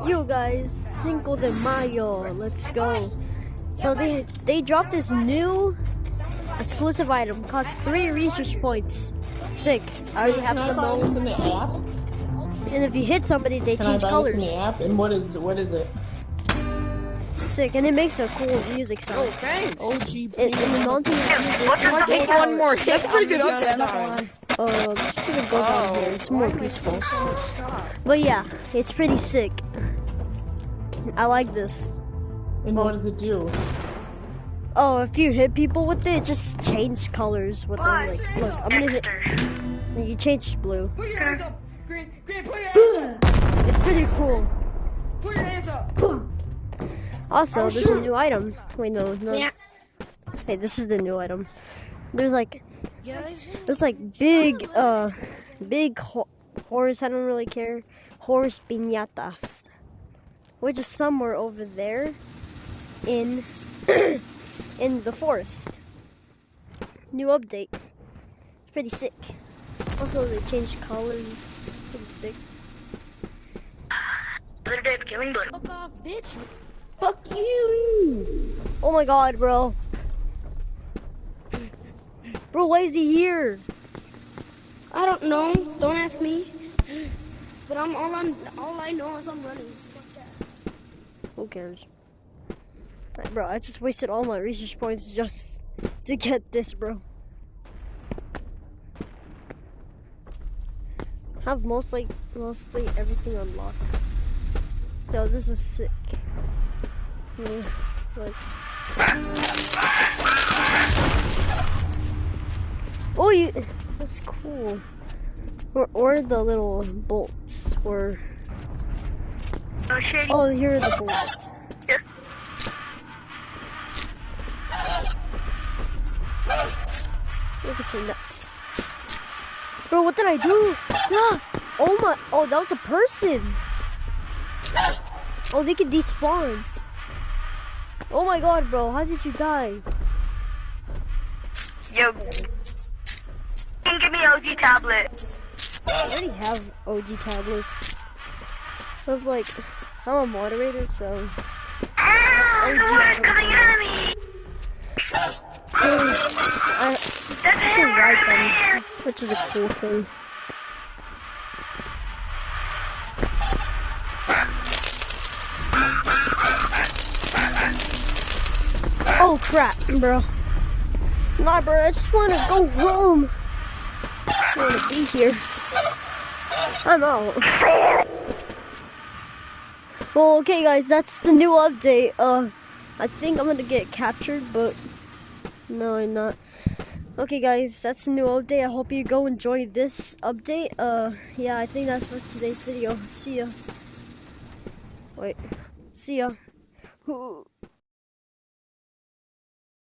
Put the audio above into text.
You guys, Cinco de Mayo, let's go. So they dropped this new exclusive item, costs 3 research points. Sick. I already have the mode. In the app? And if you hit somebody, they Can change I buy colors. this in the app? And what is it? Sick, and it makes a cool music sound. Oh, thanks. OG. And the mountain, Take one more hit. That's pretty good update time. I'm just gonna go down here. It's more peaceful. But yeah, it's pretty sick. I like this. And what does it do? Oh, if you hit people with it, just change colors with them. Like, look, I'm gonna hit. You change blue. Put your hands up. Green, put your hands up. It's pretty cool. Put your hands up. Also, Oh, there's shoot. a new item. Wait, no. Yeah. Hey, this is the new item. There's like big, big horse. I don't really care. Horse piñatas, which is somewhere over there, in, in the forest. New update. It's pretty sick. Also, they changed colors. Pretty sick. Fuck off, bitch. Fuck you. Oh my god, bro. Bro, why is he here? I don't know. Don't ask me. But all I know is I'm running. Fuck that. Who cares? Like, bro, I just wasted all my research points just to get this, bro. I have mostly everything unlocked. Yo, this is sick. Yeah, like. Oh, that's cool. Or the little bolts, or. Oh, here are the bolts. Look at your nuts. Bro, what did I do? Ah! Oh my, oh, that was a person. Oh, they can despawn. Oh my god, bro, how did you die? Yo, give me OG tablet. I already have OG tablets. I'm like, I'm a moderator, so. The water's coming at me. I can ride them, which is a cool thing. Oh crap, bro. Nah, bro, I just want to go home. I don't want to be here. I'm out. Well, okay, guys, that's the new update. I think I'm gonna get captured, but no, I'm not. Okay, guys, that's the new update. I hope you go enjoy this update. Yeah, I think that's for today's video. See ya. Wait. See ya.